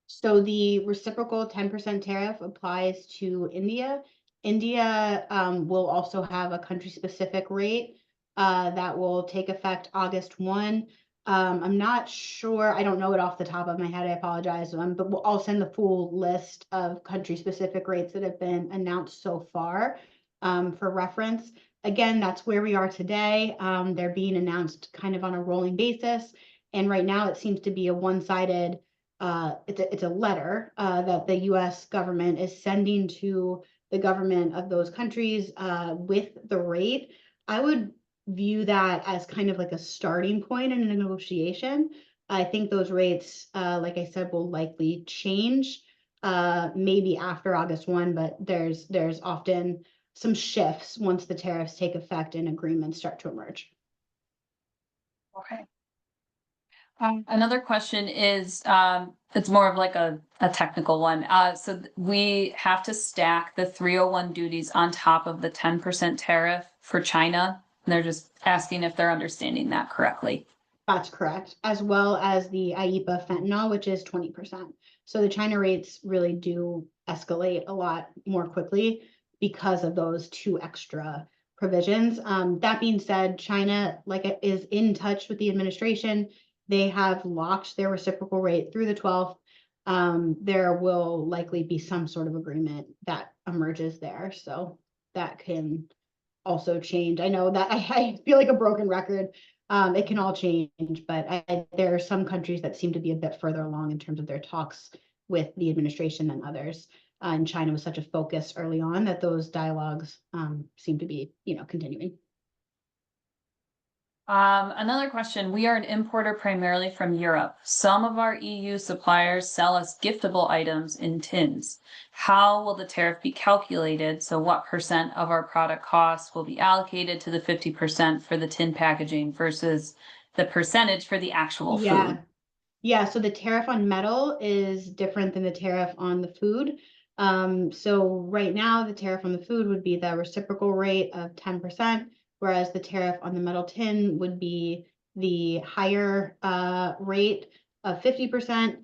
So the reciprocal 10% tariff applies to India. India will also have a country-specific rate that will take effect August 1. I'm not sure, I don't know it off the top of my head, I apologize, but I'll send the full list of country-specific rates that have been announced so far for reference. Again, that's where we are today. They're being announced kind of on a rolling basis. And right now it seems to be a one-sided, it's a letter that the US government is sending to the government of those countries with the rate. I would view that as kind of like a starting point in a negotiation. I think those rates, like I said, will likely change maybe after August 1, but there's often some shifts once the tariffs take effect and agreements start to emerge. Okay. Another question is, it's more of like a technical one. So we have to stack the 301 duties on top of the 10% tariff for China. And they're just asking if they're understanding that correctly. That's correct, as well as the IEEPA fentanyl, which is 20%. So the China rates really do escalate a lot more quickly because of those two extra provisions. That being said, China is in touch with the administration. They have locked their reciprocal rate through the 12th. There will likely be some sort of agreement that emerges there. So that can also change. I know that I feel like a broken record. It can all change, but there are some countries that seem to be a bit further along in terms of their talks with the administration than others. And China was such a focus early on that those dialogues seem to be, continuing. Another question. We are an importer primarily from Europe. Some of our EU suppliers sell us giftable items in tins. How will the tariff be calculated? So what percent of our product costs will be allocated to the 50% for the tin packaging versus the percentage for the actual food? Yeah, so the tariff on metal is different than the tariff on the food. So right now, the tariff on the food would be the reciprocal rate of 10%, whereas the tariff on the metal tin would be the higher rate of 50%.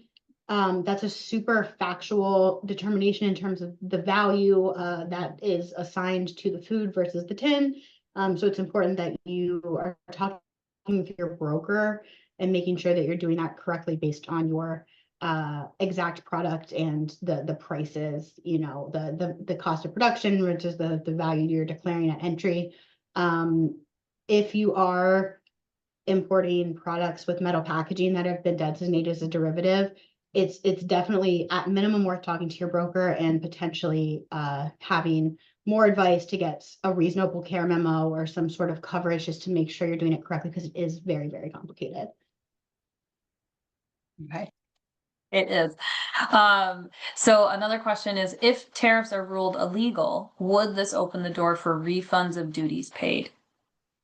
That's a super factual determination in terms of the value that is assigned to the food versus the tin. So it's important that you are talking with your broker and making sure that you're doing that correctly based on your exact product and the prices, the cost of production, which is the value you're declaring at entry. If you are importing products with metal packaging that have been designated as a derivative, it's definitely at minimum worth talking to your broker and potentially having more advice to get a reasonable care memo or some sort of coverage just to make sure you're doing it correctly, because it is very, very complicated. Okay. It is. So another question is, if tariffs are ruled illegal, would this open the door for refunds of duties paid?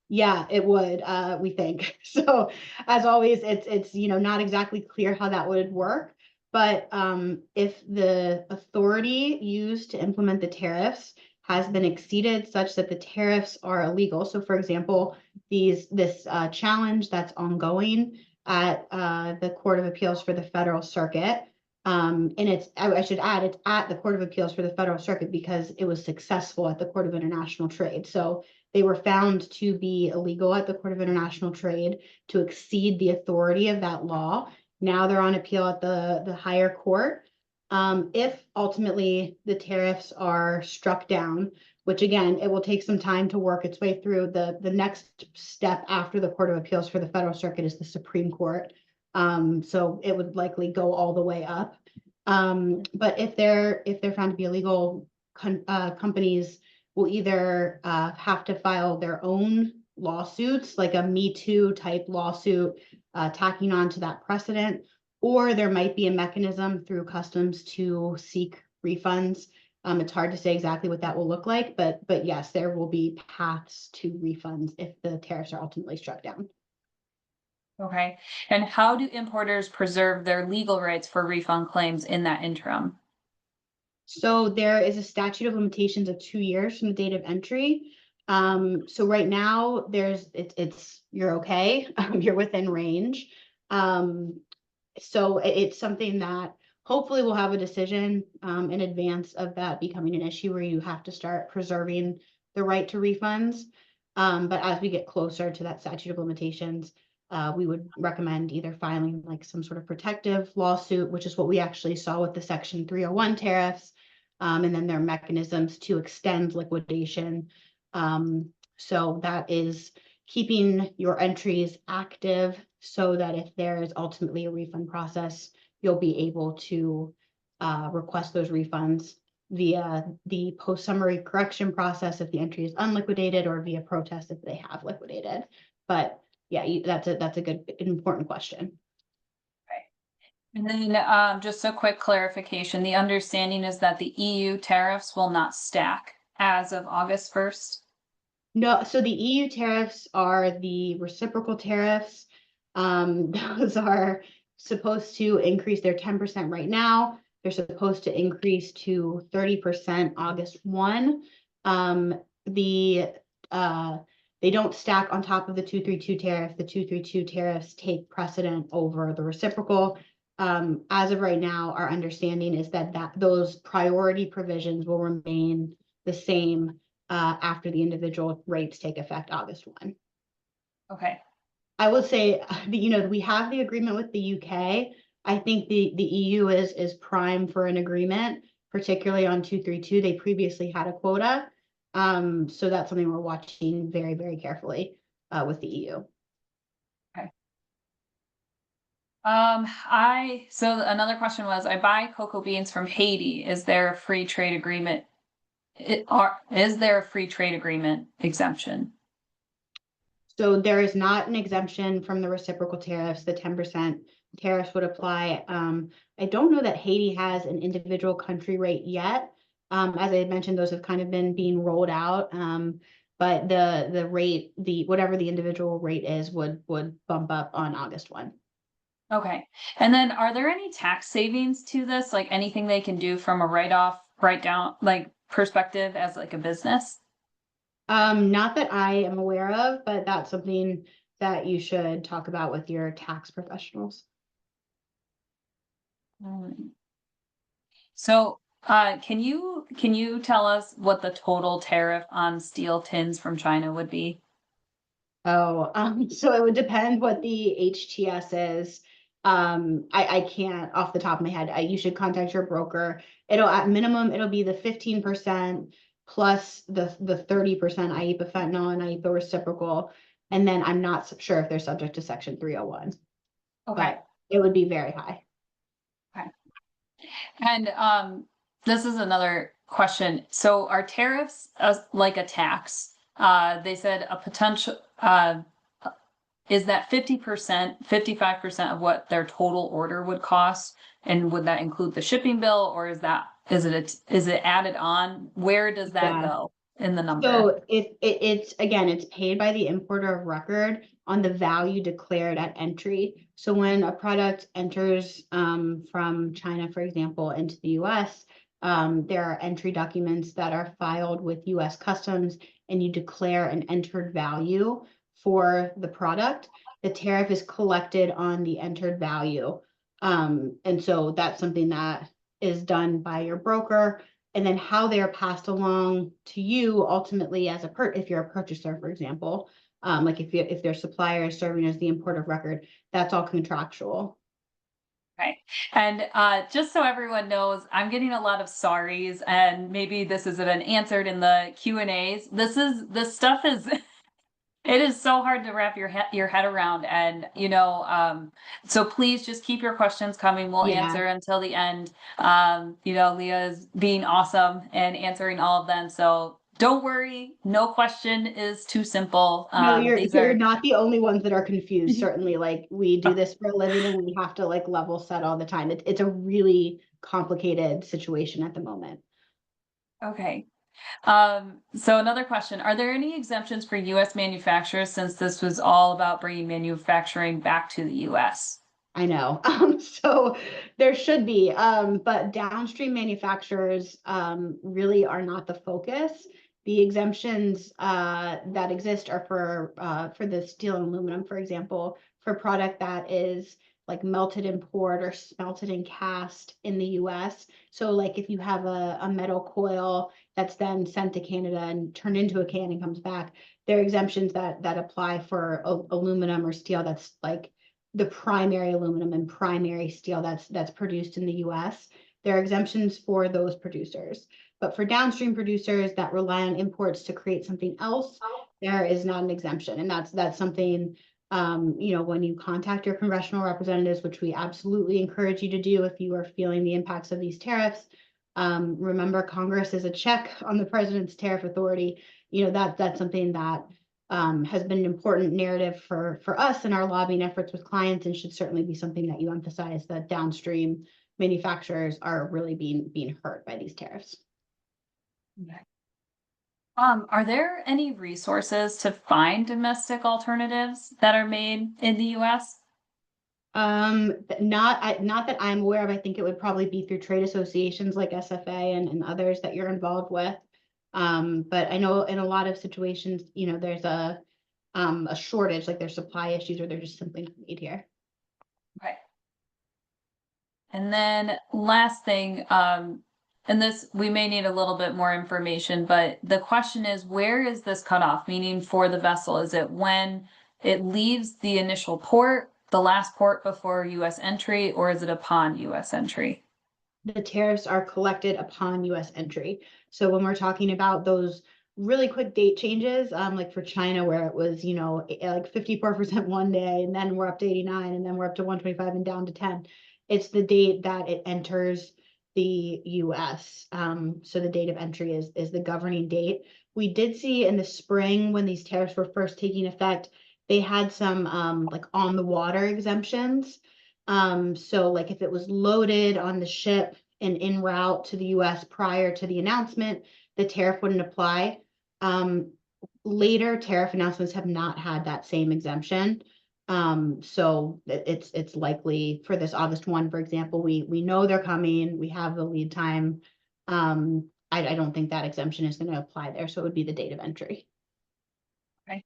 Yeah, it would, we think. So as always, it's not exactly clear how that would work. But if the authority used to implement the tariffs has been exceeded such that the tariffs are illegal. So for example, this challenge that's ongoing at the Court of Appeals for the Federal Circuit. And I should add, it's at the Court of Appeals for the Federal Circuit because it was successful at the Court of International Trade. So they were found to be illegal at the Court of International Trade to exceed the authority of that law. Now they're on appeal at the higher court. If ultimately the tariffs are struck down, which again, it will take some time to work its way through. The next step after the Court of Appeals for the Federal Circuit is the Supreme Court. So it would likely go all the way up. But if they're found to be illegal, companies will either have to file their own lawsuits, like a Me Too type lawsuit, tacking on to that precedent, or there might be a mechanism through customs to seek refunds. It's hard to say exactly what that will look like, but yes, there will be paths to refunds if the tariffs are ultimately struck down. Okay. And how do importers preserve their legal rights for refund claims in that interim? So there is a statute of limitations of 2 years from the date of entry. So right now it's you're okay, you're within range. So it's something that hopefully we'll have a decision in advance of that becoming an issue where you have to start preserving the right to refunds. But as we get closer to that statute of limitations, we would recommend either filing like some sort of protective lawsuit, which is what we actually saw with the Section 301 tariffs, and then there are mechanisms to extend liquidation. So that is keeping your entries active so that if there is ultimately a refund process, you'll be able to request those refunds via the post-summary correction process if the entry is unliquidated, or via protest if they have liquidated. But yeah, that's a good, important question. And then just a quick clarification. The understanding is that the EU tariffs will not stack as of August 1st. No, so the EU tariffs are the reciprocal tariffs. Those are supposed to increase. They're 10% right now. They're supposed to increase to 30% August 1. They don't stack on top of the 232 tariff. The 232 tariffs take precedent over the reciprocal. As of right now, our understanding is that those priority provisions will remain the same after the individual rates take effect August 1. Okay. I would say, we have the agreement with the UK. I think the EU is prime for an agreement, particularly on 232. They previously had a quota. So that's something we're watching very, very carefully with the EU. Okay. So another question was, I buy cocoa beans from Haiti. Is there a free trade agreement? Is there a free trade agreement exemption? So there is not an exemption from the reciprocal tariffs. The 10% tariffs would apply. I don't know that Haiti has an individual country rate yet. As I mentioned, those have kind of been being rolled out. But the rate, whatever the individual rate is, would bump up on August 1. Okay. And then are there any tax savings to this? Like anything they can do from a write-off, write-down, like perspective as like a business? Not that I am aware of, but that's something that you should talk about with your tax professionals. So, can you tell us what the total tariff on steel tins from China would be? Oh, so it would depend what the HTS is. I can't off the top of my head. You should contact your broker. At minimum, it'll be the 15% plus the 30% IEPA fentanyl and IEPA reciprocal. And then I'm not sure if they're subject to Section 301, Okay. but it would be very high. Okay. And this is another question. So are tariffs like a tax? They said a potential is that 50%, 55% of what their total order would cost? And would that include the shipping bill, or is it added on? Where does that Yeah. go in the number? So it's again, it's paid by the importer of record on the value declared at entry. So when a product enters from China, for example, into the US, there are entry documents that are filed with US Customs, and you declare an entered value for the product. The tariff is collected on the entered value. And so that's something that is done by your broker. And then how they are passed along to you ultimately as if you're a purchaser, for example, like if their supplier is serving as the import of record, that's all contractual. Right. And just so everyone knows, I'm getting a lot of sorries, and maybe this isn't answered in the Q&As. This stuff is it is so hard to wrap your head around, and so please just keep your questions coming. We'll Yeah. answer until the end. Leah is being awesome and answering all of them. So don't worry, no question is too simple. No, These you're are not the only ones that are confused. Certainly, like we do this for a living and we have to like level set all the time. It's a really complicated situation at the moment. okay. So another question, are there any exemptions for US manufacturers, since this was all about bringing manufacturing back to the US? I know. So there should be, but downstream manufacturers really are not the focus. The exemptions that exist are for the steel and aluminum, for example, for product that is like melted in port or smelted and cast in the US. So like if you have a metal coil that's then sent to Canada and turned into a can and comes back, there are exemptions that apply for aluminum or steel that's like the primary aluminum and primary steel that's produced in the US. There are exemptions for those producers. But for downstream producers that rely on imports to create something else, there is not an exemption. And that's something, when you contact your congressional representatives, which we absolutely encourage you to do if you are feeling the impacts of these tariffs. Remember, Congress is a check on the president's tariff authority. That's something that has been an important narrative for us in our lobbying efforts with clients, and should certainly be something that you emphasize, that downstream manufacturers are really being hurt by these tariffs. Okay. Are there any resources to find domestic alternatives that are made in the US? Not that I'm aware of. I think it would probably be through trade associations like SFA and others that you're involved with. But I know in a lot of situations, there's a shortage, like there's supply issues, or they're just simply not made here. Okay. And then last thing, and this, we may need a little bit more information, but the question is, where is this cutoff? Meaning for the vessel, is it when it leaves the initial port, the last port before US entry, or is it upon US entry? The tariffs are collected upon US entry. So when we're talking about those really quick date changes, like for China, where it was, like 54% one day, and then we're up to 89, and then we're up to 125 and down to 10. It's the date that it enters the US. So the date of entry is the governing date. We did see in the spring when these tariffs were first taking effect, they had some like on the water exemptions. So like if it was loaded on the ship and en route to the US prior to the announcement, the tariff wouldn't apply. Later tariff announcements have not had that same exemption. So it's likely for this August 1, for example, we know they're coming, we have the lead time. I don't think that exemption is going to apply there. So it would be the date of entry. Okay.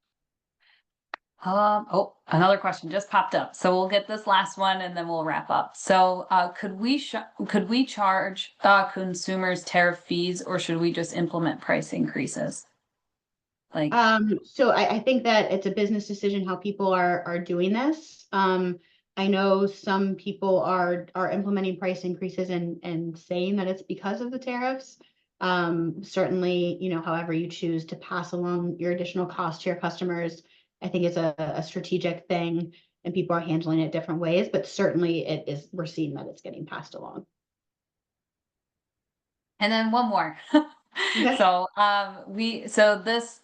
Oh, another question just popped up. So we'll get this last one and then we'll wrap up. So could we charge consumers tariff fees, or should we just implement price increases? Like, So I think that it's a business decision how people are doing this. I know some people are implementing price increases and saying that it's because of the tariffs. Certainly, however you choose to pass along your additional cost to your customers, I think it's a strategic thing, and people are handling it different ways, but certainly we're seeing that it's getting passed along. and then one more. Okay. So this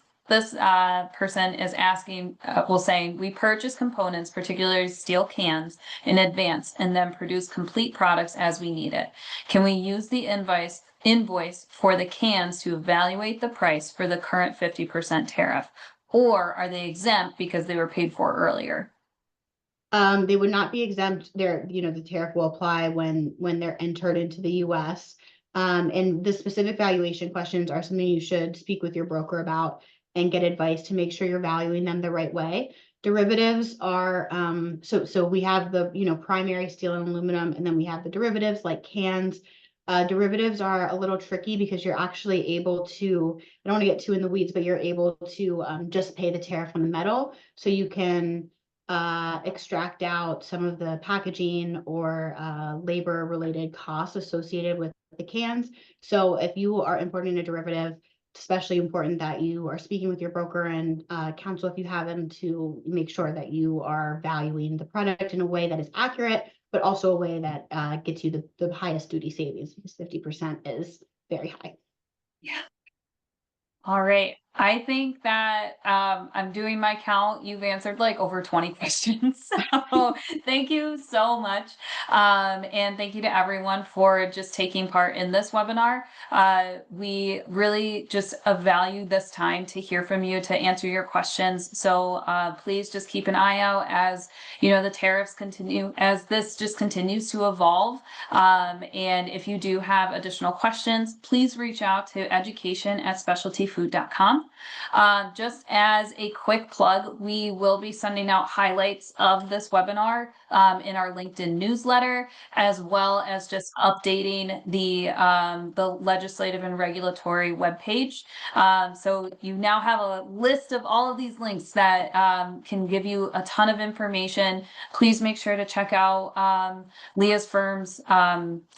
person is asking, saying, we purchase components, particularly steel cans, in advance and then produce complete products as we need it. Can we use the invoice for the cans to evaluate the price for the current 50% tariff? Or are they exempt because they were paid for earlier? They would not be exempt. The tariff will apply when they're entered into the US. And the specific valuation questions are something you should speak with your broker about and get advice to make sure you're valuing them the right way. Derivatives are, so we have the, primary steel and aluminum, and then we have the derivatives like cans. Derivatives are a little tricky because you're actually able to, I don't want to get too in the weeds, but you're able to just pay the tariff on the metal. So you can extract out some of the packaging or labor related costs associated with the cans. So if you are importing a derivative, it's especially important that you are speaking with your broker and counsel, if you have them, to make sure that you are valuing the product in a way that is accurate, but also a way that gets you the highest duty savings, because 50% is very high. Yeah. All right. I think that I'm doing my count. You've answered like over 20 questions. So thank you so much. And thank you to everyone for just taking part in this webinar. We really just value this time to hear from you, to answer your questions. So please just keep an eye out as the tariffs continue, as this just continues to evolve. And if you do have additional questions, please reach out to education@specialtyfood.com. Just as a quick plug, we will be sending out highlights of this webinar in our LinkedIn newsletter, as well as just updating the legislative and regulatory webpage. So you now have a list of all of these links that can give you a ton of information. Please make sure to check out Leah's firm's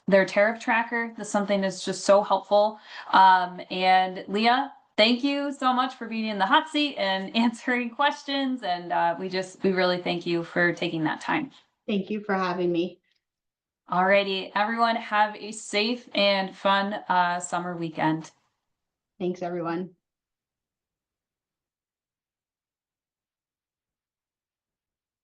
their tariff tracker. That's something that's just so helpful. And Leah, thank you so much for being in the hot seat and answering questions. And we really thank you for taking that time. Thank you for having me. Alrighty, everyone, have a safe and fun summer weekend. Thanks, everyone.